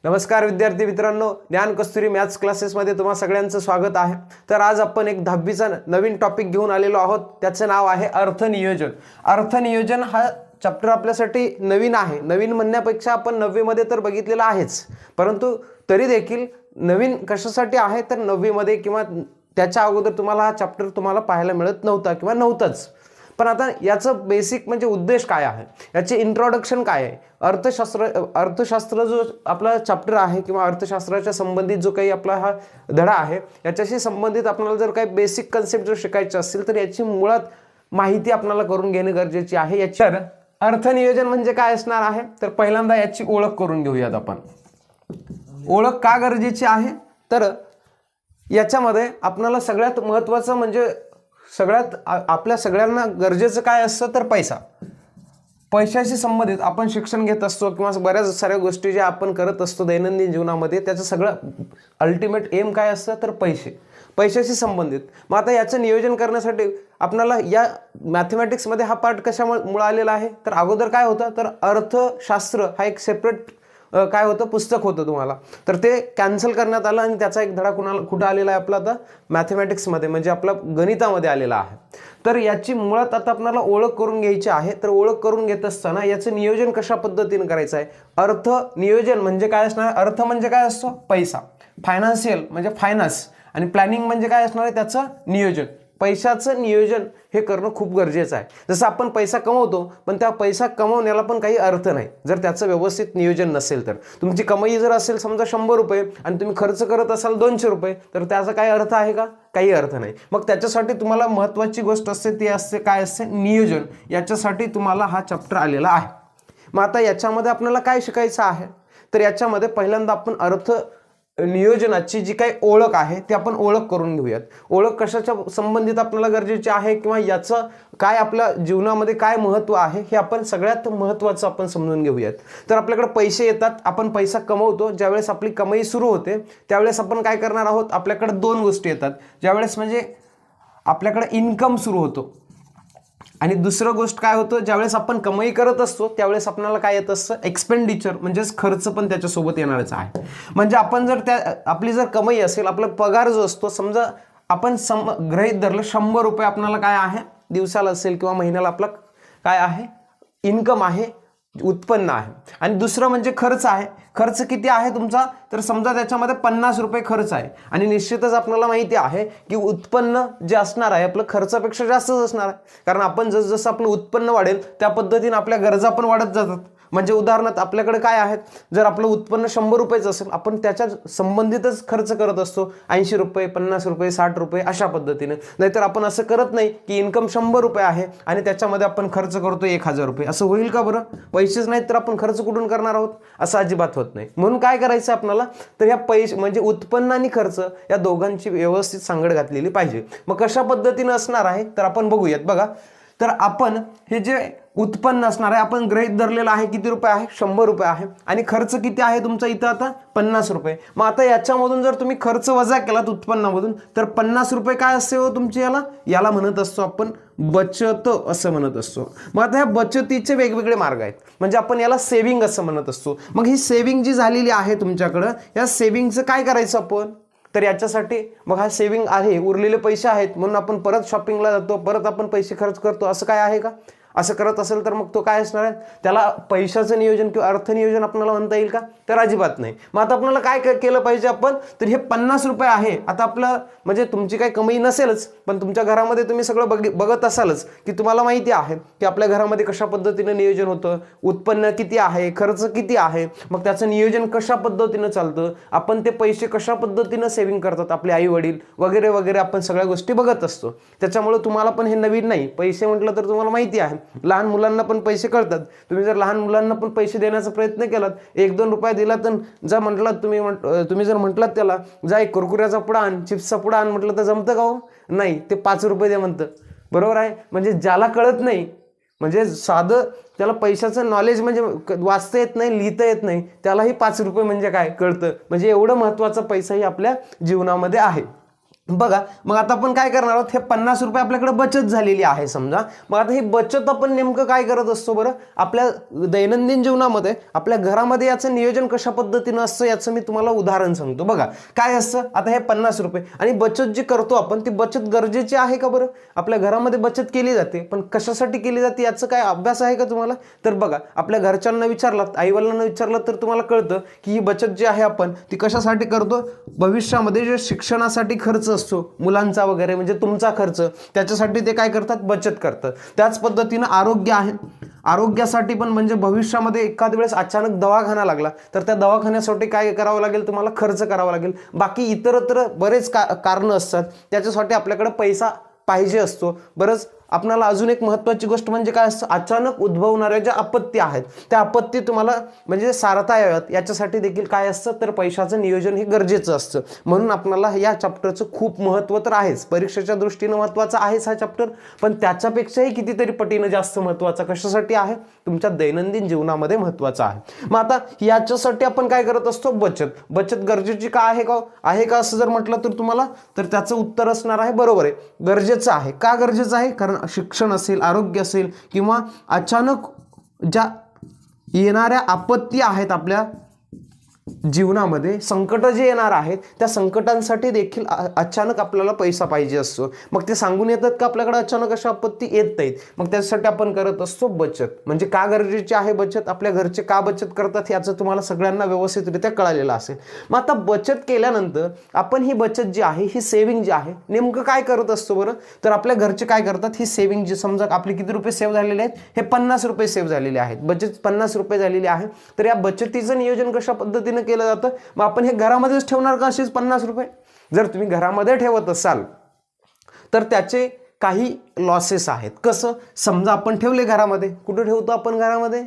नमस्कार विद्यार्थी मित्रांनो, ज्ञान कस्तुरी मॅथ्स क्लासेसमध्ये तुम्हा सगळ्यांचं स्वागत आहे। तर आज आपण एक 10वीचा नवीन टॉपिक घेऊन आलेलो आहोत। त्याचं नाव आहे अर्थनियोजन। अर्थनियोजन हा चॅप्टर आपल्यासाठी नवीन आहे। नवीन म्हणण्यापेक्षा आपण 9वी मध्ये तर बघितलेला आहेच, परंतु तरी देखील नवीन कशासाठी आहे तर 9वी मध्ये किंवा त्याच्या अगोदर तुम्हाला हा चॅप्टर तुम्हाला पाहायला मिळत नव्हता किंवा नव्हताच। पण आता याचं बेसिक म्हणजे उद्देश काय आहे, याचे इंट्रोडक्शन काय आहे, अर्थशास्त्र जो आपला चॅप्टर आहे किंवा अर्थशास्त्राच्या संबंधित जो काही आपला हा धडा आहे याच्याशी संबंधित आपल्याला जर काही बेसिक कन्सेप्ट जर शिकायचे असतील तर याची मुळात माहिती आपल्याला करून घेणे गरजेचे आहे। याची अर्थनियोजन म्हणजे काय असणार आहे तर पहिल्यांदा याची ओळख करून घेऊयात आपण। ओळख का गरजेची आहे तर याच्यामध्ये आपल्याला सगळ्यात महत्त्वाचं म्हणजे सगळ्यात आपल्या सगळ्यांना गरजेचं काय असतं तर पैसा। पैशाशी संबंधित आपण शिक्षण घेत असतो किंवा बऱ्याच साऱ्या गोष्टी ज्या आपण करत असतो दैनंदिन जीवनामध्ये, त्याचं सगळं अल्टिमेट एम काय असतं तर पैसे, पैशाशी संबंधित। मग आता याचं नियोजन करण्यासाठी आपल्याला या मॅथमॅटिक्समध्ये हा पार्ट कशामुळे आलेला आहे तर अगोदर काय होतं तर अर्थशास्त्र हा एक सेपरेट काय होतं पुस्तक होतं तुम्हाला, तर ते कॅन्सल करण्यात आलं आणि त्याचा एक धडा कुठं आलेला आहे आपला आता मॅथमॅटिक्समध्ये म्हणजे आपला गणितामध्ये आलेला आहे। तर याची मुळात आता आपल्याला ओळख करून घ्यायची आहे। तर ओळख करून घेत असताना याचं नियोजन कशा पद्धतीने करायचं आहे। अर्थ नियोजन म्हणजे काय असणार, अर्थ म्हणजे काय असतो पैसा, फायनान्शियल म्हणजे फायनान्स, आणि प्लॅनिंग म्हणजे काय असणार आहे त्याचं नियोजन। पैशाचं नियोजन हे करणं खूप गरजेचं आहे। जसं आपण पैसा कमवतो पण त्या पैसा कमवण्याला पण काही अर्थ नाही जर त्याचं व्यवस्थित नियोजन नसेल तर। तुमची कमाई जर असेल समजा 100 रुपये आणि तुम्ही खर्च करत असाल 200 रुपये तर त्याचा काही अर्थ आहे का, काही अर्थ नाही। मग त्याच्यासाठी तुम्हाला महत्त्वाची गोष्ट असते ती असते काय असते नियोजन। याच्यासाठी तुम्हाला हा चॅप्टर आलेला आहे। मग आता याच्यामध्ये आपल्याला काय शिकायचं आहे तर याच्यामध्ये पहिल्यांदा आपण अर्थ नियोजनाची जी काही ओळख आहे ती आपण ओळख करून घेऊयात। ओळख कशाच्या संबंधित आपल्याला गरजेची आहे किंवा याचं काय आपल्या जीवनामध्ये काय महत्त्व आहे हे आपण सगळ्यात महत्त्वाचं आपण समजून घेऊयात। तर आपल्याकडे पैसे येतात, आपण पैसा कमवतो, ज्यावेळेस आपली कमाई सुरू होते त्यावेळेस आपण काय करणार आहोत, आपल्याकडे 2 गोष्टी येतात। ज्यावेळेस म्हणजे आपल्याकडे इन्कम सुरू होतो आणि दुसरं गोष्ट काय होतं ज्यावेळेस आपण कमाई करत असतो त्यावेळेस आपल्याला काय येत असतं एक्सपेंडिचर म्हणजेच खर्च पण त्याच्यासोबत येणारच आहे। म्हणजे आपण जर आपली जर कमाई असेल, आपला पगार जो असतो समजा आपण गृहीत धरलं 100 रुपये आपल्याला काय आहे दिवसाला असेल किंवा महिन्याला आपला काय आहे इन्कम आहे, उत्पन्न आहे, आणि दुसरं म्हणजे खर्च आहे। खर्च किती आहे तुमचा तर समजा त्याच्यामध्ये 50 रुपये खर्च आहे आणि निश्चितच आपल्याला माहिती आहे की उत्पन्न जे असणार आहे आपलं खर्चापेक्षा जास्तच असणार आहे, कारण आपण जसं आपलं उत्पन्न वाढेल त्या पद्धतीने आपल्या गरजा पण वाढत जातात। म्हणजे उदाहरणार्थ आपल्याकडे काय आहेत जर आपलं उत्पन्न 100 रुपयेच असेल आपण त्याच्या संबंधितच खर्च करत असतो 80 रुपये 50 रुपये 60 रुपये अशा पद्धतीने। नाहीतर आपण असं करत नाही की इन्कम 100 रुपये आहे आणि त्याच्यामध्ये आपण खर्च करतो 1000 रुपये, असं होईल का बरं? पैसेच नाहीत तर आपण खर्च कुठून करणार आहोत, असं अजिबात होत नाही। म्हणून काय करायचं आपल्याला तर या पैसे म्हणजे उत्पन्न आणि खर्च या दोघांची व्यवस्थित सांगड घातलेली पाहिजे। मग कशा पद्धतीने असणार आहे तर आपण बघूयात। बघा तर आपण हे जे उत्पन्न असणार आहे आपण गृहीत धरलेलं आहे किती रुपये आहे 100 रुपये आहे आणि खर्च किती आहे तुमचा इथं आता 50 रुपये। मग आता याच्यामधून जर तुम्ही खर्च वजा केलात उत्पन्नामधून तर 50 रुपये काय असते हो तुमची, याला म्हणत असतो आपण बचत असं म्हणत असतो। मग आता ह्या बचतीचे वेगवेगळे मार्ग आहेत, म्हणजे आपण याला सेव्हिंग असं म्हणत असतो। मग ही सेव्हिंग जी झालेली आहे तुमच्याकडं या सेव्हिंगचं काय करायचं आपण तर याच्यासाठी मग हा सेव्हिंग आहे, उरलेले पैसे आहेत म्हणून आपण परत शॉपिंगला जातो, परत आपण पैसे खर्च करतो, असं काय आहे का? असं करत असेल तर मग तो काय असणार आहे त्याला पैशाचं नियोजन किंवा अर्थनियोजन आपल्याला म्हणता येईल का तर अजिबात नाही। मग आता आपल्याला काय केलं पाहिजे आपण तर हे 50 रुपये आहे, आता आपलं म्हणजे तुमची काही कमाई नसेलच पण तुमच्या घरामध्ये तुम्ही सगळं बघत असालच की तुम्हाला माहिती आहे की आपल्या घरामध्ये कशा पद्धतीने नियोजन होतं, उत्पन्न किती आहे, खर्च किती आहे, मग त्याचं नियोजन कशा पद्धतीनं चालतं, आपण ते पैसे कशा पद्धतीनं सेव्हिंग करतात आपले आई वडील वगैरे वगैरे आपण सगळ्या गोष्टी बघत असतो। त्याच्यामुळे तुम्हाला पण हे नवीन नाही, पैसे म्हटलं तर तुम्हाला माहिती आहे लहान मुलांना पण पैसे कळतात। तुम्ही जर लहान मुलांना पण पैसे देण्याचा प्रयत्न केलात 1-2 रुपये दिला तर जा म्हटलात तुम्ही जर म्हटलात त्याला जा एक कुरकुऱ्याचा पुडा आण, चिप्सचा पुडा आण म्हटलं तर जमतं का हो? नाही, ते 5 रुपये दे म्हणतं, बरोबर आहे। म्हणजे ज्याला कळत नाही म्हणजे साधं त्याला पैशाचं नॉलेज म्हणजे वाचता येत नाही लिहिता येत नाही त्यालाही 5 रुपये म्हणजे काय कळतं, म्हणजे एवढं महत्त्वाचा पैसाही आपल्या जीवनामध्ये आहे। बघा, मग आता आपण काय करणार आहोत, हे 50 रुपये आपल्याकडे बचत झालेली आहे समजा. मग आता ही बचत आपण नेमकं काय करत असतो बरं, आपल्या दैनंदिन जीवनामध्ये आपल्या घरामध्ये याचं नियोजन कशा पद्धतीनं असतं याचं मी तुम्हाला उदाहरण सांगतो. बघा काय असतं, आता हे 50 रुपये आणि बचत जी करतो आपण, ती बचत गरजेची आहे का बरं. आपल्या घरामध्ये बचत केली जाते, पण कशासाठी केली जाते याचं काय अभ्यास आहे का तुम्हाला. तर बघा, आपल्या घरच्यांना विचारलं, आईवडिलांना विचारलं तर तुम्हाला कळतं की ही बचत जी आहे आपण ती कशासाठी करतो, भविष्यामध्ये जे शिक्षणासाठी खर्च असतो मुलांचा वगैरे, म्हणजे तुमचा खर्च, त्याच्यासाठी ते काय करतात, बचत करतात. त्याच पद्धतीनं आरोग्य आहे, आरोग्यासाठी पण, म्हणजे भविष्यामध्ये एखाद्या वेळेस अचानक दवाखाना लागला तर त्या दवाखान्यासाठी काय करावं लागेल, तुम्हाला खर्च करावा लागेल. बाकी इतरत्र बरेच कारण असतात, त्याच्यासाठी आपल्याकडे पैसा पाहिजे असतो. बरंच आपल्याला अजून एक महत्त्वाची गोष्ट म्हणजे काय असतं, अचानक उद्भवणाऱ्या ज्या आपत्ती आहेत त्या आपत्ती तुम्हाला म्हणजे सारता याव्यात याच्यासाठी देखील काय असतं, तर पैशाचं नियोजन हे गरजेचं असतं. म्हणून आपल्याला या चॅप्टरचं खूप महत्त्व तर आहेच, परीक्षेच्या दृष्टीनं महत्त्वाचा आहेच हा चॅप्टर, पण त्याच्यापेक्षाही कितीतरी पटीनं जास्त महत्त्वाचा कशासाठी आहे, तुमच्या दैनंदिन जीवनामध्ये महत्त्वाचा आहे. मग आता याच्यासाठी आपण काय करत असतो, बचत. बचत गरजेची का आहे का असं जर म्हटलं तर तुम्हाला, तर त्याचं उत्तर असणार आहे बरोबर आहे, गरजेचं आहे. का गरजेचं आहे, कारण शिक्षण असेल, आरोग्य असेल, किंवा अचानक ज्या येणाऱ्या आपत्ती आहेत आपल्या जीवनामध्ये, संकट जे येणार आहेत त्या संकटांसाठी देखील अचानक आपल्याला पैसा पाहिजे असतो. मग ते सांगून येतात का आपल्याकडे अचानक अशा आपत्ती येत नाहीत, मग त्यासाठी आपण करत असतो बचत. म्हणजे का गरजेची आहे बचत, आपल्या घरचे का बचत करतात याचं तुम्हाला सगळ्यांना व्यवस्थितरित्या कळालेलं असेल. मग आता बचत केल्यानंतर आपण ही बचत जी आहे, ही सेव्हिंग जी आहे, नेमकं काय करत असतो बरं, तर आपल्या घरचे काय करतात, ही सेव्हिंग जी, समजा आपले किती रुपये सेव्ह झालेले आहेत, हे 50 रुपये सेव्ह झालेले आहेत, बचत 50 रुपये झालेली आहे. तर या बचतीचं नियोजन कशा पद्धतीने केलं जातं, मग आपण हे घरामध्येच ठेवणार का असेच 50 रुपये. जर तुम्ही घरामध्ये ठेवत असाल तर त्याचे काही लॉसेस आहेत. कसं, समजा आपण ठेवले घरामध्ये, कुठे ठेवतो आपण घरामध्ये,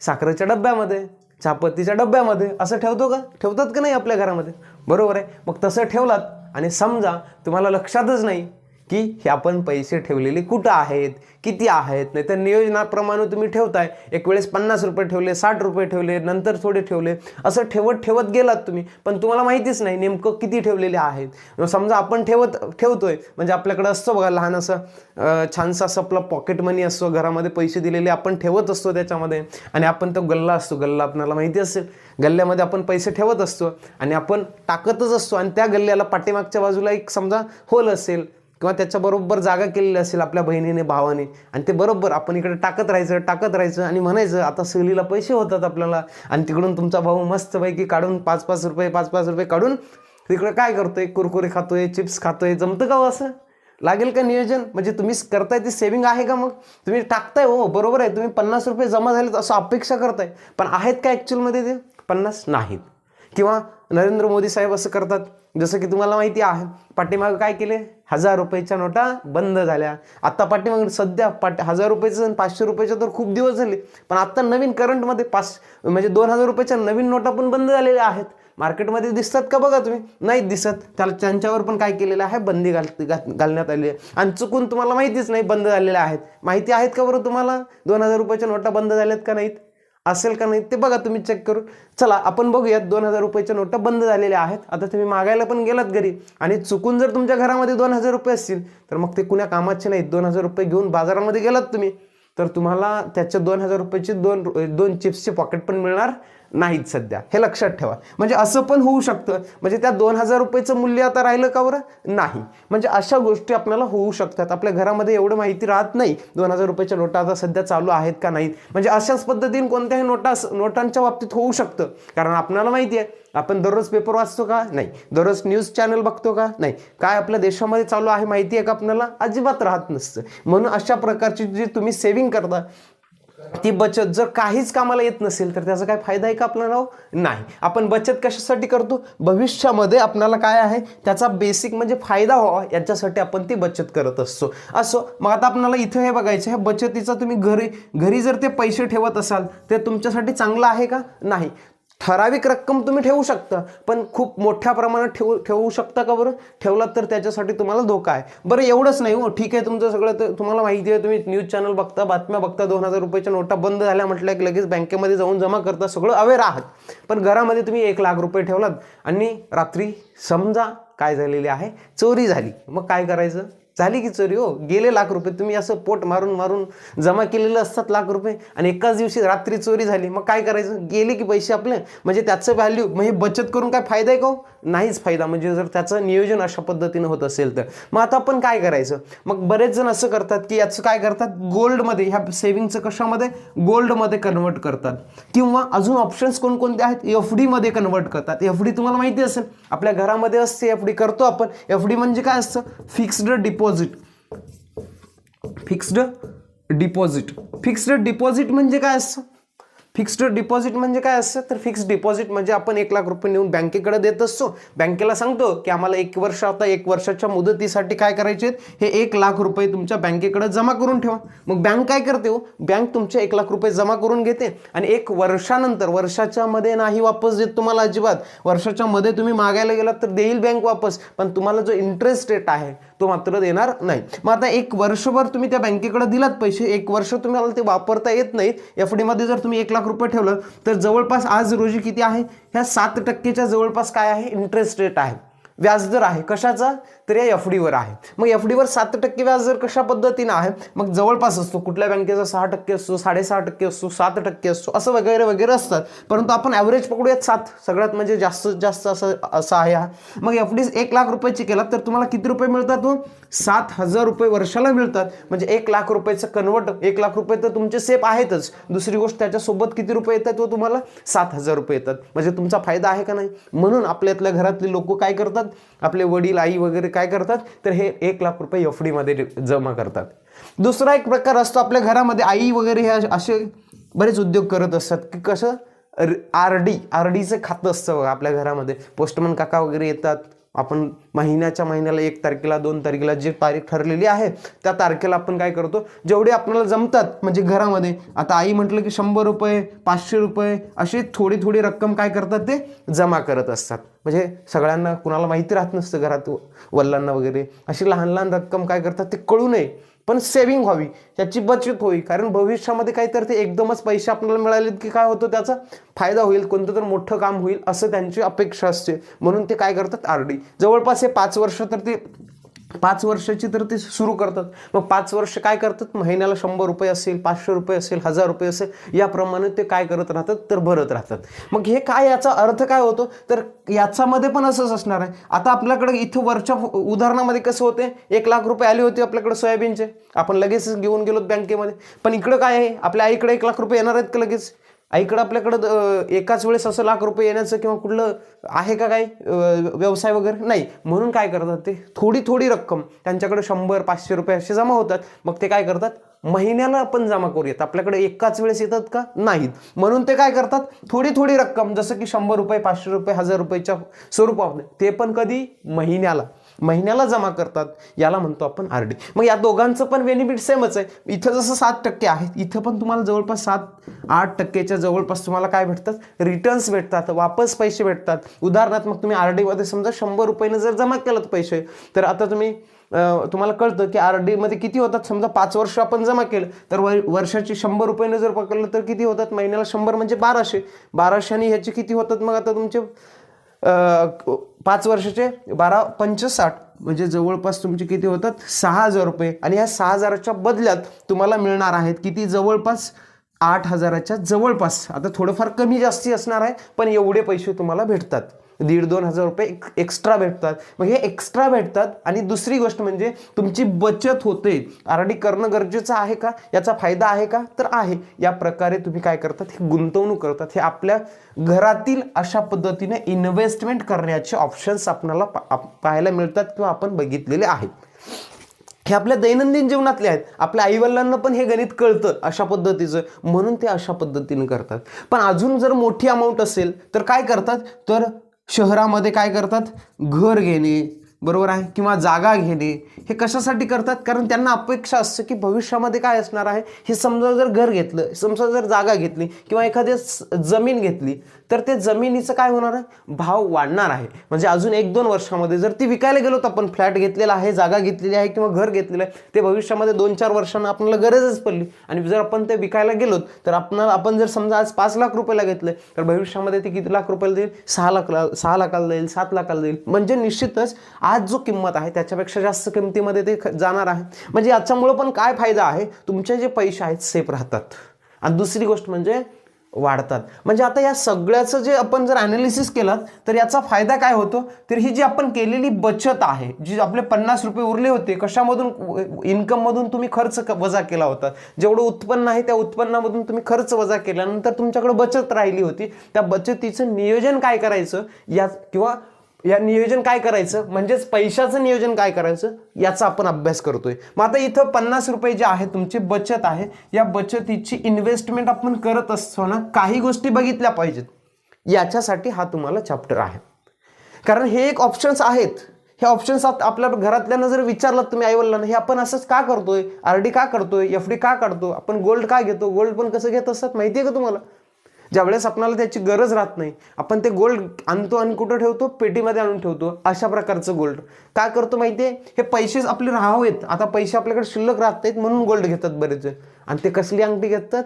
साखरेच्या डब्यामध्ये, चहापत्तीच्या डब्यामध्ये, असं ठेवतो का, ठेवतात का नाही आपल्या घरामध्ये, बरोबर आहे. मग तसं ठेवलात आणि समजा तुम्हाला लक्षातच नाही की हे आपण पैसे ठेवलेले कुठं आहेत, किती आहेत, नाही तर नियोजनाप्रमाणे तुम्ही ठेवताय, एक वेळेस 50 रुपये ठेवले, 60 रुपये ठेवले, नंतर थोडे ठेवले, असं ठेवत गेलात तुम्ही, पण तुम्हाला माहितीच नाही नेमकं किती ठेवलेले आहेत. समजा आपण ठेवतोय, म्हणजे आपल्याकडे असतो बघा लहान असं छानसा असं आपला पॉकेट मनी असतो, घरामध्ये पैसे दिलेले आपण ठेवत असतो त्याच्यामध्ये, आणि आपण तो गल्ला असतो, गल्ला आपल्याला माहिती असेल, गल्ल्यामध्ये आपण पैसे ठेवत असतो आणि आपण टाकतच असतो, आणि त्या गल्ल्याला पाठीमागच्या बाजूला एक समजा होल असेल किंवा त्याच्याबरोबर जागा केलेली असेल आपल्या बहिणीने, भावाने, आणि ते बरोबर आपण इकडे टाकत राहायचं आणि म्हणायचं आता सहलीला पैसे होतात आपल्याला, आणि तिकडून तुमचा भाऊ मस्तपैकी काढून 5-5 रुपये काढून तिकडे काय करतोय, कुरकुरे खातोय, चिप्स खातोय. जमतं का असं, लागेल का नियोजन, म्हणजे तुम्ही करताय ती सेव्हिंग आहे का, मग तुम्ही टाकताय, हो बरोबर आहे, तुम्ही 50 रुपये जमा झालेत असं अपेक्षा करताय, पण आहेत का ॲक्च्युअलमध्ये ते 50 नाहीत. किंवा नरेंद्र मोदी साहेब असं करतात, जसं की तुम्हाला माहिती आहे, पाठीमागे काय केले, 1000 रुपयाच्या नोटा बंद झाल्या. आता पाठीमागे सध्या 1000 रुपयाचं आणि 500 रुपयाच्या तर खूप दिवस झाले, पण आता नवीन करंटमध्ये म्हणजे 2000 रुपयाच्या नवीन नोटा पण बंद झालेल्या आहेत. मार्केटमध्ये दिसतात का बघा तुम्ही, नाही दिसत. त्यांच्यावर पण काय केलेलं आहे, बंदी घालण्यात आली आहे, आणि चुकून तुम्हाला माहितीच नाही बंद झालेल्या आहेत. माहिती आहेत का बरं तुम्हाला 2000 रुपयाच्या नोटा बंद झाल्यात का नाहीत, असेल का नाही ते बघा तुम्ही चेक करून. चला आपण बघूयात, 2000 रुपयाच्या नोटा बंद झालेल्या आहेत. आता तुम्ही मागायला पण गेलात घरी, आणि चुकून जर तुमच्या घरामध्ये 2000 रुपये असतील तर मग ते कुण्या कामाचे नाहीत. 2000 रुपये घेऊन बाजारामध्ये गेलात तुम्ही, तर तुम्हाला त्याच्या 2000 रुपयाची दोन चिप्सचे पॉकेट पण मिळणार नाहीत सध्या, हे लक्षात ठेवा. म्हणजे असं पण होऊ शकतं, म्हणजे त्या 2000 रुपयाचं मूल्य आता राहिलं का बरं, नाही. म्हणजे अशा गोष्टी आपल्याला होऊ शकतात. आपल्या घरामध्ये एवढं माहिती राहत नाही 2000 रुपयाच्या नोटा आता सध्या चालू आहेत का नाहीत. म्हणजे अशाच पद्धतीने कोणत्याही नोटांच्या बाबतीत होऊ शकतं, कारण आपल्याला माहिती आहे, आपण दररोज पेपर वाचतो का, नाही. दररोज न्यूज चॅनल बघतो का, नाही. काय आपल्या देशामध्ये चालू आहे माहिती आहे का आपल्याला, अजिबात राहत नसतं. म्हणून अशा प्रकारची जी तुम्ही सेव्हिंग करता, ती बचत जर काहीच कामाला येत नसेल तर त्याचा काय फायदा आहे का आपल्याला, नाही. आपण बचत कशासाठी करतो, भविष्यामध्ये आपल्याला काय आहे त्याचा बेसिक म्हणजे फायदा व्हावा याच्यासाठी आपण ती बचत करत असतो. असो, मग आता आपल्याला इथे हे बघायचं आहे, बचतीचा तुम्ही घरी जर ते पैसे ठेवत असाल ते तुमच्यासाठी चांगलं आहे का, नाही. ठराविक रक्कम तुम्ही ठेवू शकता, पण खूप मोठ्या प्रमाणात ठेवू शकता का बरं, ठेवलात तर त्याच्यासाठी तुम्हाला धोका आहे. बरं एवढंच नाही हो, ठीक आहे तुमचं सगळं तर तुम्हाला माहिती आहे, तुम्ही न्यूज चॅनल बघता, बातम्या बघता, 2000 रुपयाच्या नोटा बंद झाल्या म्हटलं की लगेच बँकेमध्ये जाऊन जमा करता, सगळं अवेअर आहात. पण घरामध्ये तुम्ही 1 लाख रुपये ठेवलात आणि रात्री समजा काय झालेली आहे, चोरी झाली. मग काय करायचं, झाली की चोरी हो, गेले लाख रुपये. तुम्ही असं पोट मारून मारून जमा केलेलं असतात लाख रुपये आणि एकाच दिवशी रात्री चोरी झाली, मग काय करायचं, गेले की पैसे आपले. म्हणजे त्याचं व्हॅल्यू, म्हणजे बचत करून काय फायदा आहे का हो, नाहीच फायदा. म्हणजे जर त्याचं नियोजन अशा पद्धतीनं होत असेल तर. मग आता आपण काय करायचं, मग बरेच जण असं करतात की याचं काय करतात, गोल्डमध्ये, ह्या सेव्हिंगचं कशामध्ये, गोल्डमध्ये कन्वर्ट करतात. किंवा अजून ऑप्शन्स कोणकोणते आहेत, FD मध्ये कन्वर्ट करतात. FD तुम्हाला माहिती असेल, आपल्या घरामध्ये असते FD, करतो आपण. FD म्हणजे काय असतं, fixed deposit. Fixed deposit, fixed deposit म्हणजे काय असतं, फिक्स्ड डिपॉझिट म्हणजे काय असतं, तर फिक्स्ड डिपॉझिट म्हणजे आपण 1 लाख रुपये नेऊन बँकेकडे देत असतो. बँकेला सांगतो की आम्हाला 1 वर्ष, आता 1 वर्षाच्या मुदतीसाठी काय करायचे, हे 1 लाख रुपये तुमच्या बँकेकडे जमा करून ठेवा. मग बँक काय करते हो, बँक तुमचे 1 लाख रुपये जमा करून घेते आणि 1 वर्षानंतर, वर्षाच्या मध्ये नाही वापस देत तुम्हाला अजिबात. वर्षाच्या मध्ये तुम्ही मागायला गेलात तर देईल बँक वापस, पण तुम्हाला जो इंटरेस्ट रेट आहे तो मात्र देणार नाही. मग आता 1 वर्षभर तुम्ही त्या बँकेकडे दिलात पैसे, 1 वर्ष तुम्हाला ते वापरता येत नाही. FD मध्ये जर तुम्ही 1 लाख रुपये ठेवलं तर जवळपास आज रोजी किती आहे, ह्या 7% जवळपास काय आहे, इंटरेस्ट रेट आहे, व्याजदर आहे. कशाचा, तर या FD वर आहे. मग FD वर 7% व्याजदर कशा पद्धतीने आहे, मग जवळपास असतो, कुठल्या बँकेचा 6% असतो, 6.5% असतो, 7% असतो, असं वगैरे वगैरे असतात. परंतु आपण ॲव्हरेज पकडूयात 7, सगळ्यात म्हणजे जास्तीत जास्त असं आहे हा. मग FD 1 लाख रुपयाची केला तर तुम्हाला किती रुपये मिळतात, 7,000 रुपये वर्षाला मिळतात. म्हणजे 1 लाख रुपयाचं कन्वर्ट, 1 लाख रुपये तर तुमचे सेफ आहेतच, दुसरी गोष्ट त्याच्यासोबत किती रुपये येतात, तो तुम्हाला 7,000 रुपये येतात. म्हणजे तुमचा फायदा आहे का नाही. म्हणून आपल्यातल्या घरातली लोक काय करतात, आपले वडील, आई वगैरे काय करतात, तर हे 1 लाख रुपये FD मध्ये जमा करतात. दुसरा एक प्रकार असतो आपल्या घरामध्ये, आई वगैरे हे असे बरेच उद्योग करत असतात की कसं, RDचं खातं असतं बघा आपल्या घरामध्ये. पोस्टमन काका वगैरे येतात, आपण महिन्याला 1 तारखेला 2 तारखेला जी तारीख ठरलेली आहे त्या तारखेला आपण काय करतो, जेवढे आपल्याला जमतात, म्हणजे घरामध्ये आता आई म्हटलं की 100 रुपये, 500 रुपये अशी थोडी थोडी रक्कम काय करतात, ते जमा करत असतात. म्हणजे सगळ्यांना, कुणाला माहिती राहत नसतं घरात, वडिलांना वगैरे, अशी लहान लहान रक्कम काय करतात, ते कळू नये पण सेव्हिंग व्हावी, त्याची बचत होईल. कारण भविष्यामध्ये काहीतरी ते एकदमच पैसे आपल्याला मिळाले की काय होतं, त्याचा फायदा होईल, कोणतं तर मोठं काम होईल असं त्यांची अपेक्षा असते. म्हणून ते काय करतात, RD. जवळपास हे 5 वर्ष, तर ते 5 वर्षाची तर ते सुरू करतात. मग 5 वर्ष काय करतात, महिन्याला 100 रुपये असेल, 500 रुपये असेल, 1000 रुपये असेल, याप्रमाणे ते काय करत राहतात, तर भरत राहतात. मग हे काय, याचा अर्थ काय होतो, तर याच्यामध्ये पण असंच असणार आहे. आता आपल्याकडे इथं वरच्या उदाहरणामध्ये कसं होते, 1 लाख रुपये आले होते आपल्याकडे सोयाबीनचे, आपण लगेच घेऊन गेलो बँकेमध्ये. पण इकडं काय आहे, आपल्या आईकडे 1 लाख रुपये येणार आहेत का लगेच, आईकडं आपल्याकडं एकाच वेळेस असं लाख रुपये येण्याचं किंवा कुठलं आहे का काय व्यवसाय वगैरे नाही. म्हणून काय करतात, ते थोडी थोडी रक्कम त्यांच्याकडे 100-500 रुपये असे जमा होतात. मग ते काय करतात, महिन्याला आपण जमा करूयात, आपल्याकडे एकाच वेळेस येतात का, नाहीत. म्हणून ते काय करतात, थोडी थोडी रक्कम, जसं की 100 रुपये, 500 रुपये, 1000 रुपयाच्या स्वरूपात, ते पण कधी, महिन्याला जमा करतात. याला म्हणतो आपण RD. मग या दोघांचं पण बेनिफिट सेमच आहे. इथं जसं 7% आहे, इथं पण तुम्हाला जवळपास 7-8% जवळपास तुम्हाला काय भेटतात, रिटर्न्स भेटतात, वापस पैसे भेटतात. उदाहरणार्थ मग तुम्ही RD मध्ये समजा 100 रुपयाने जर जमा केलात पैसे, तर आता तुम्हाला कळतं की RD मध्ये किती होतात. समजा 5 वर्ष आपण जमा केलं तर वर्षाची 100 रुपयाने जर पकडलं तर किती होतात, महिन्याला 100 म्हणजे 1200 आणि ह्याचे किती होतात, मग आता तुमचे 5 वर्षाचे 12×5 = 60, म्हणजे जवळपास तुमचे किती होतात, 6,000 रुपये. आणि या 6,000च्या बदल्यात तुम्हाला मिळणार आहेत किती, जवळपास 8,000च्या जवळपास. आता थोडंफार कमी जास्ती असणार आहे, पण एवढे पैसे तुम्हाला भेटतात. 1,500-2,000 रुपये एक्स्ट्रा भेटतात. मग हे एक्स्ट्रा भेटतात. आणि दुसरी गोष्ट म्हणजे तुमची बचत होते. RD करणं गरजेचं आहे का, याचा फायदा आहे का, तर आहे. या प्रकारे तुम्ही काय करतात, हे गुंतवणूक करतात. हे आपल्या घरातील अशा पद्धतीने इन्व्हेस्टमेंट करण्याचे ऑप्शन्स आपल्याला पाहायला मिळतात किंवा आपण बघितलेले आहेत. हे आपल्या दैनंदिन जीवनातले आहेत. आपल्या आईवडिलांना पण हे गणित कळतं अशा पद्धतीचं, म्हणून ते अशा पद्धतीने करतात. पण अजून जर मोठी अमाऊंट असेल तर काय करतात, तर शहरामध्ये काय करतात, घर घेणे, बरोबर आहे, किंवा जागा घेणे, हे कशासाठी करतात? कारण त्यांना अपेक्षा असते की भविष्यामध्ये काय असणार आहे, हे समजा जर घर घेतलं, समजा जर जागा घेतली किंवा एखादी जमीन घेतली, तर ते जमिनीचं काय होणार आहे, भाव वाढणार आहे. म्हणजे अजून 1-2 वर्षामध्ये जर ती विकायला गेलो तर आपण फ्लॅट घेतलेला आहे, जागा घेतलेली आहे किंवा घर घेतलेलं आहे, ते भविष्यामध्ये 2-4 वर्षांना आपल्याला गरजच पडली आणि जर आपण ते विकायला गेलो तर आपण जर समजा आज 5 लाख रुपयाला घेतलं तर भविष्यामध्ये ते किती लाख रुपयाला देईल, 6 लाखाला देईल, 7 लाखाला देईल. म्हणजे निश्चितच आज जो किंमत आहे त्याच्यापेक्षा जास्त किमतीमध्ये ते जाणार आहे. म्हणजे याच्यामुळे पण काय फायदा आहे, तुमचे जे पैसे आहेत सेफ राहतात आणि दुसरी गोष्ट म्हणजे वाढतात. म्हणजे आता या सगळ्याचं जे आपण जर ॲनालिसिस केलं तर याचा फायदा काय होतो, तर ही जी आपण केलेली बचत आहे, जी आपले 50 रुपये उरले होते, कशामधून, इन्कममधून तुम्ही खर्च वजा केला होता, जेवढं उत्पन्न आहे त्या उत्पन्नामधून तुम्ही खर्च वजा केल्यानंतर तुमच्याकडे बचत राहिली होती, त्या बचतीचं नियोजन काय करायचं या नियोजन काय करायचं, म्हणजेच पैशाचं नियोजन काय करायचं याचा आपण अभ्यास करतोय. मग आता इथं 50 रुपये जे आहे तुमची बचत आहे, या बचतीची इन्व्हेस्टमेंट आपण करत असताना काही गोष्टी बघितल्या पाहिजेत. याच्यासाठी हा तुम्हाला चॅप्टर आहे. कारण हे एक ऑप्शन्स आहेत, हे ऑप्शन्स आपल्या घरातल्यांना जर विचारलं तुम्ही आईवडिलांना, हे आपण असंच का करतोय, RD का करतोय, FD का काढतो, आपण गोल्ड का घेतो, गोल्ड पण कसं घेत असतात माहिती आहे का तुम्हाला? ज्यावेळेस आपल्याला त्याची गरज राहत नाही, आपण ते गोल्ड आणतो आणि कुठं ठेवतो, पेटीमध्ये आणून ठेवतो. अशा प्रकारचं गोल्ड काय करतो माहितीये, हे पैसे आपले राहावेत, आता पैसे आपल्याकडे शिल्लक राहत नाहीत म्हणून गोल्ड घेतात बरेच. आणि ते कसली अंगठी घेतात,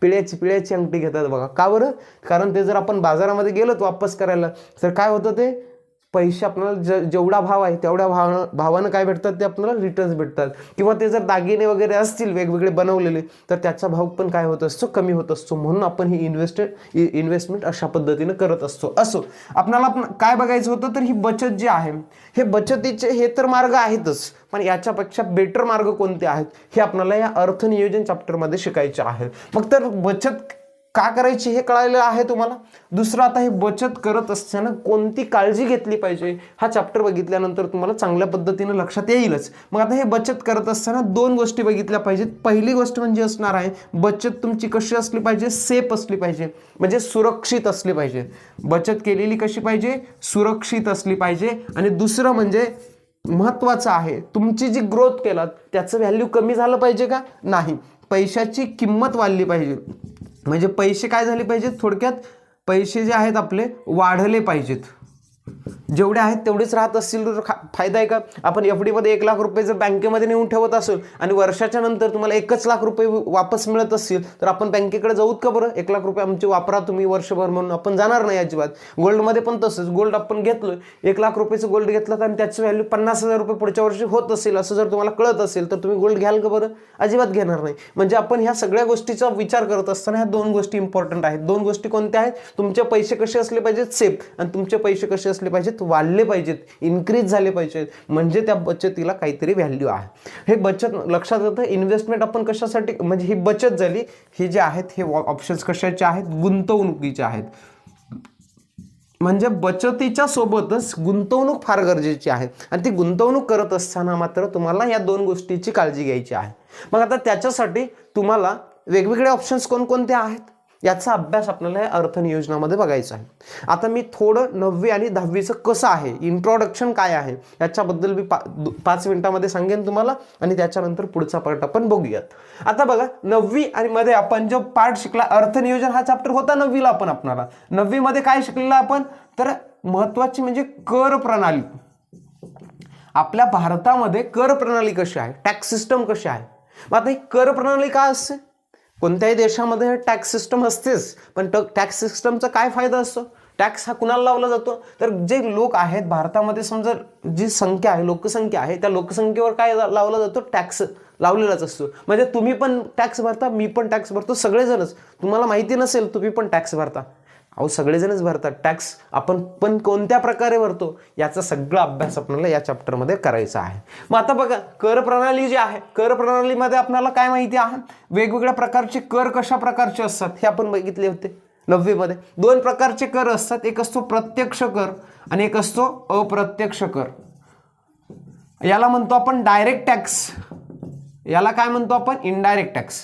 पिळ्याची अंगठी घेतात बघा. का बरं? कारण ते जर आपण बाजारामध्ये गेलो वापस करायला तर काय होतं, ते पैसे आपल्याला जेवढा भाव आहे तेवढ्या भावानं काय भेटतात, ते आपल्याला रिटर्न्स भेटतात. किंवा ते जर दागिने वगैरे असतील वेगवेगळे बनवलेले तर त्याचा भाव पण काय होत असतो, कमी होत असतो. म्हणून आपण ही इन्व्हेस्टमेंट अशा पद्धतीने करत असतो. असो, आपल्याला काय बघायचं होतं, तर ही बचत जी आहे, हे बचतीचे हे तर मार्ग आहेतच, पण याच्यापेक्षा बेटर मार्ग कोणते आहेत हे आपल्याला या अर्थनियोजन चॅप्टरमध्ये शिकायचे आहे. मग तर बचत का करायची हे कळायला आहे तुम्हाला. दुसरं, आता हे बचत करत असताना कोणती काळजी घेतली पाहिजे हा चॅप्टर बघितल्यानंतर तुम्हाला चांगल्या पद्धतीने लक्षात येईलच. मग आता हे बचत करत असताना 2 गोष्टी बघितल्या पाहिजेत. पहिली गोष्ट म्हणजे असणार आहे, बचत तुमची कशी असली पाहिजे, सेफ असली पाहिजे, म्हणजे सुरक्षित असली पाहिजे. बचत केलेली कशी पाहिजे, सुरक्षित असली पाहिजे. आणि दुसरं म्हणजे महत्वाचं आहे, तुमची जी ग्रोथ केलात त्याचं व्हॅल्यू कमी झालं पाहिजे का, नाही, पैशाची किंमत वाढली पाहिजे. म्हणजे पैसे काय झाले पाहिजेत, थोडक्यात पैसे जे आहेत आपले वाढले पाहिजेत. जेवढे आहेत तेवढेच राहत असतील तर फायदा आहे का? आपण FD मध्ये 1 लाख रुपये जर बँकेमध्ये नेऊन ठेवत असेल आणि वर्षाच्या नंतर तुम्हाला 1च लाख रुपये वापस मिळत असतील तर आपण बँकेकडे जाऊत का बरं? 1 लाख रुपये आमचे वापरा तुम्ही वर्षभर म्हणून आपण जाणार नाही अजिबात. गोल्डमध्ये पण तसंच, गोल्ड आपण घेतलोय, 1 लाख रुपयाचं गोल्ड घेतलं आणि त्याची व्हॅल्यू 50,000 रुपये पुढच्या वर्षी होत असेल असं जर तुम्हाला कळत असेल तर तुम्ही गोल्ड घ्याल का बरं? अजिबात घेणार नाही. म्हणजे आपण ह्या सगळ्या गोष्टीचा विचार करत असताना ह्या 2 गोष्टी इम्पॉर्टंट आहेत. 2 गोष्टी कोणत्या आहेत, तुमचे पैसे कसे असले पाहिजेत, सेफ, आणि तुमचे पैसे कसे असले पाहिजेत, वाढले पाहिजेत, इन्क्रीज झाले पाहिजेत, म्हणजे त्या बचतीला काहीतरी व्हॅल्यू आहे. हे बचत लक्षात येतं. इन्व्हेस्टमेंट आपण कशासाठी, म्हणजे ही बचत झाली, हे जे आहेत हे ऑप्शन्स कशाचे आहेत, गुंतवणुकीचे आहेत. म्हणजे बचतीच्या सोबतच गुंतवणूक फार गरजेची आहे आणि ती गुंतवणूक करत असताना मात्र तुम्हाला या 2 गोष्टीची काळजी घ्यायची आहे. मग आता त्याच्यासाठी तुम्हाला वेगवेगळे ऑप्शन्स कोणकोणते आहेत याचा अभ्यास आपल्याला या अर्थनियोजनामध्ये बघायचा आहे. आता मी थोडं 9वी आणि 10वीचं कसं आहे, इंट्रोडक्शन काय आहे याच्याबद्दल मी 5 मिनिटांमध्ये सांगेन तुम्हाला आणि त्याच्यानंतर पुढचा पार्ट आपण बघूयात. आता बघा, 9वी आणि मध्ये आपण जो पार्ट शिकला, अर्थनियोजन हा चॅप्टर होता 9वीला. आपण आपल्याला 9वी मध्ये काय शिकलेलं आपण, तर महत्वाची म्हणजे कर प्रणाली. आपल्या भारतामध्ये कर प्रणाली कशी आहे, टॅक्स सिस्टम कशी आहे. मग आता ही कर प्रणाली काय असते, कोणत्याही देशामध्ये टॅक्स सिस्टम असतेच, पण टॅक्स सिस्टमचा काय फायदा असतो, टॅक्स हा कुणाला लावला जातो, तर जे लोक आहेत भारतामध्ये, समजा जी संख्या आहे, लोकसंख्या आहे, त्या लोकसंख्येवर काय लावला जातो, टॅक्स लावलेलाच असतो. म्हणजे तुम्ही पण टॅक्स भरता, मी पण टॅक्स भरतो, सगळेजणच. तुम्हाला माहिती नसेल तुम्ही पण टॅक्स भरता, अहो सगळेजणच भरतात टॅक्स. आपण पण कोणत्या प्रकारे भरतो याचा सगळा अभ्यास आपल्याला या चॅप्टरमध्ये करायचा आहे. मग आता बघा, कर प्रणाली जी आहे, कर प्रणालीमध्ये आपल्याला काय माहिती आहे, वेगवेगळ्या प्रकारचे कर कशा प्रकारचे असतात हे आपण बघितले होते 9वी मध्ये. 2 प्रकारचे कर असतात, एक असतो प्रत्यक्ष कर आणि एक असतो अप्रत्यक्ष कर. याला म्हणतो आपण डायरेक्ट टॅक्स, याला काय म्हणतो आपण, इनडायरेक्ट टॅक्स.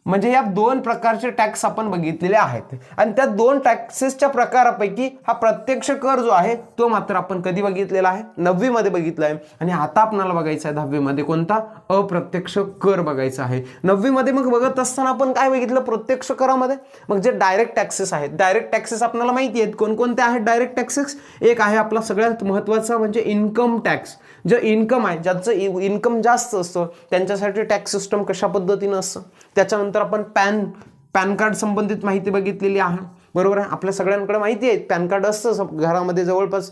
म्हणजे या दोन प्रकारचे टॅक्स आपण बघितलेले आहेत आणि त्या दोन टॅक्सेसच्या प्रकारापैकी हा प्रत्यक्ष कर जो आहे तो मात्र आपण कधी बघितलेला आहे, 9वी मध्ये बघितला आहे. आणि आता आपल्याला बघायचा आहे 10वी मध्ये कोणता, अप्रत्यक्ष कर बघायचा आहे. 9वी मध्ये मग बघत असताना आपण काय बघितलं प्रत्यक्ष करामध्ये, मग जे डायरेक्ट टॅक्सेस आहेत, डायरेक्ट टॅक्सेस आपल्याला माहिती आहेत कोणकोणते आहेत डायरेक्ट टॅक्सेस. एक आहे आपला सगळ्यात महत्त्वाचा म्हणजे इन्कम टॅक्स. जे इन्कम आहे, ज्याचं इन्कम जास्त असतं त्यांच्यासाठी टॅक्स सिस्टम कशा पद्धतीनं असतं. त्याच्यानंतर आपण पॅन कार्ड संबंधित माहिती बघितलेली आहे, बरोबर आहे. आपल्या सगळ्यांकडे माहिती आहे पॅन कार्ड असतं घरामध्ये, जवळपास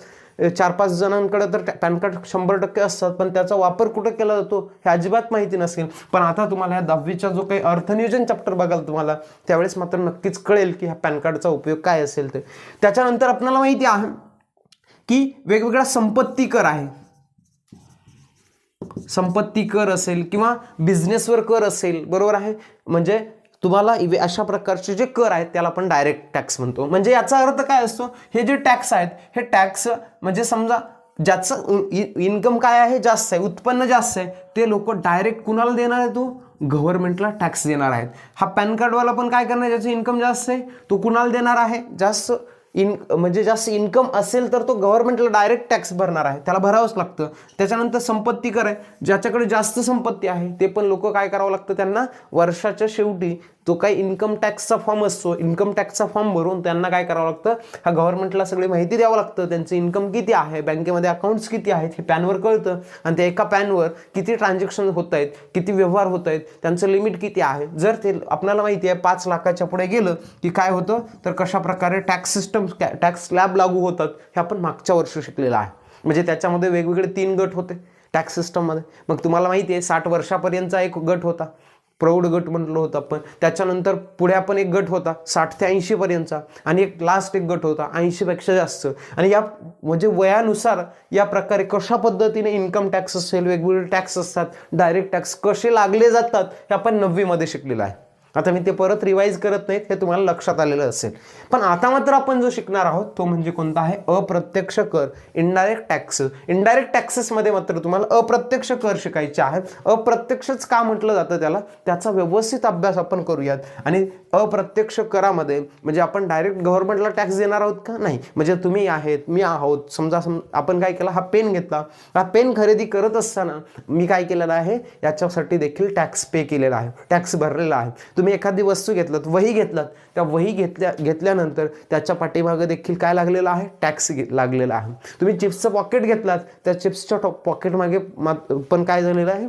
4-5 जणांकडे तर पॅन कार्ड 100% असतात, पण त्याचा वापर कुठं केला जातो हे अजिबात माहिती नसेल. पण आता तुम्हाला या 10वीचा जो काही अर्थनियोजन चॅप्टर बघाल तुम्हाला त्यावेळेस मात्र नक्कीच कळेल की ह्या पॅन कार्डचा उपयोग काय असेल ते. त्याच्यानंतर आपल्याला माहिती आहे की वेगवेगळा संपत्ती कर आहे, संपत्ती कर असेल किंवा बिझनेसवर कर असेल, बरोबर आहे. म्हणजे तुम्हाला अशा प्रकारचे जे कर आहेत त्याला आपण डायरेक्ट टॅक्स म्हणतो. म्हणजे याचा अर्थ काय असतो, हे जे टॅक्स आहेत हे टॅक्स म्हणजे समजा ज्याचं इन्कम काय आहे जास्त आहे, उत्पन्न जास्त आहे, ते लोक डायरेक्ट कुणाला देणार आहे, तो गव्हर्नमेंटला टॅक्स देणार आहेत. हा पॅन कार्डवाला पण काय करणार, ज्याचं इन्कम जास्त आहे तो कुणाला देणार आहे, जास्त म्हणजे जास्त इन्कम असेल तर तो गव्हर्नमेंटला डायरेक्ट टॅक्स भरणार आहे, त्याला भरावंच लागतं. त्याच्यानंतर संपत्ती कर आहे, ज्याच्याकडे जास्त संपत्ती आहे ते पण लोक काय करावं लागतं, त्यांना वर्षाच्या शेवटी तो काही इन्कम टॅक्सचा फॉर्म असतो, इन्कम टॅक्सचा फॉर्म भरून त्यांना काय करावं लागतं, हा गव्हर्नमेंटला सगळी माहिती द्यावं लागतं. त्यांचं इन्कम किती आहे, बँकेमध्ये अकाउंट्स किती आहेत हे पॅनवर कळतं. आणि त्या एका पॅनवर किती ट्रान्झॅक्शन होत आहेत, किती व्यवहार होत आहेत, त्यांचं लिमिट किती आहे. जर ते आपल्याला माहिती आहे 5 लाखाच्या पुढे गेलं की काय होतं, तर कशा प्रकारे टॅक्स सिस्टम, टॅक्स स्लॅब लागू होतात हे आपण मागच्या वर्षी शिकलेलं आहे. म्हणजे त्याच्यामध्ये वेगवेगळे 3 गट होते टॅक्स सिस्टममध्ये. मग तुम्हाला माहिती आहे 60 वर्षापर्यंतचा एक गट होता, प्रौढ गट म्हटलं होतं आपण. त्याच्यानंतर पुढे आपण एक गट होता 60 ते 80 पर्यंतचा, आणि एक लास्ट एक गट होता 80 पेक्षा जास्त. आणि या म्हणजे वयानुसार या प्रकारे कशा पद्धतीने इन्कम टॅक्स असेल, वेगवेगळे टॅक्स असतात, डायरेक्ट टॅक्स कसे लागले जातात हे आपण 9वी मध्ये शिकलेलं आहे. आता मी ते परत रिवाइज करत नाहीत, हे तुम्हाला लक्षात आलेलं असेल. पण आता मात्र आपण जो शिकणार आहोत तो म्हणजे कोणता आहे, अप्रत्यक्ष कर, इनडायरेक्ट टॅक्स. इनडायरेक्ट टॅक्सेस मध्ये मात्र तुम्हाला अप्रत्यक्ष कर शिकायचे आहे. अप्रत्यक्षच का म्हटलं जातं त्याला, त्याचा व्यवस्थित अभ्यास आपण करूयात. आणि अप्रत्यक्ष करामध्ये म्हणजे आपण डायरेक्ट गव्हर्नमेंटला टॅक्स देणार आहोत का, नाही. म्हणजे तुम्ही आहेत, मी आहोत, समजा आपण काय केलं, हा पेन घेतला, हा पेन खरेदी करत असताना मी काय केलेलं आहे, याच्यासाठी देखील टॅक्स पे केलेला आहे, टॅक्स भरलेला आहे. तुम्ही एखादी वस्तू घेतलात, वही घेतलात, त्या वही घेतल्यानंतर त्याच्या पाठीमागे देखील काय लागलेलं आहे, टॅक्स लागलेला आहे. तुम्ही चिप्सचं पॉकेट घेतलात, त्या चिप्सच्या पॉकेट मागे पण काय झालेलं आहे,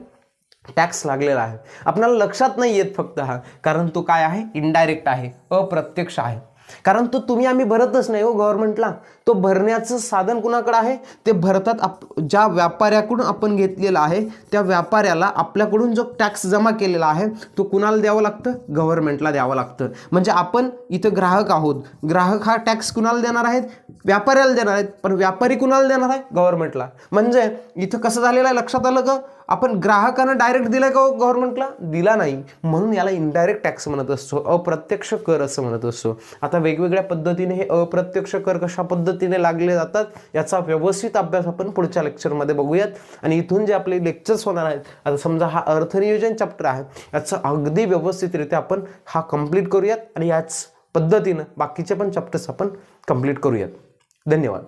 टॅक्स लागलेला आहे. आपल्याला लक्षात नाही येत फक्त हा, कारण तो काय आहे, इनडायरेक्ट आहे, अप्रत्यक्ष आहे. कारण तो तुम्ही आम्ही भरतच नाही हो गव्हर्नमेंटला. तो भरण्याचं साधन कुणाकडे आहे, ते भरतात ज्या व्यापाऱ्याकडून आपण घेतलेला आहे त्या व्यापाऱ्याला आपल्याकडून जो टॅक्स जमा केलेला आहे तो कुणाला द्यावं लागतं, गव्हर्नमेंटला द्यावं लागतं. म्हणजे आपण इथं ग्राहक आहोत, ग्राहक हा टॅक्स कुणाला देणार आहेत, व्यापाऱ्याला देणार आहेत, पण व्यापारी कुणाला देणार आहे, गव्हर्नमेंटला. म्हणजे इथं कसं झालेलं आहे, लक्षात आलं का, आपण ग्राहकांना डायरेक्ट दिलाय का गव्हर्नमेंटला, दिला नाही. म्हणून याला इनडायरेक्ट टॅक्स म्हणत असतो, अप्रत्यक्ष कर असं म्हणत असतो. आता वेगवेगळ्या पद्धतीने हे अप्रत्यक्ष कर कशा पद्धतीने लागले जातात याचा व्यवस्थित अभ्यास आपण पुढच्या लेक्चरमध्ये बघूयात. आणि इथून जे आपले लेक्चर्स होणार आहेत, आता समजा हा अर्थनियोजन चॅप्टर आहे, याचं अगदी व्यवस्थितरित्या आपण हा कंप्लीट करूयात आणि याच पद्धतीनं बाकीचे पण चॅप्टर्स आपण कंप्लीट करूयात. धन्यवाद.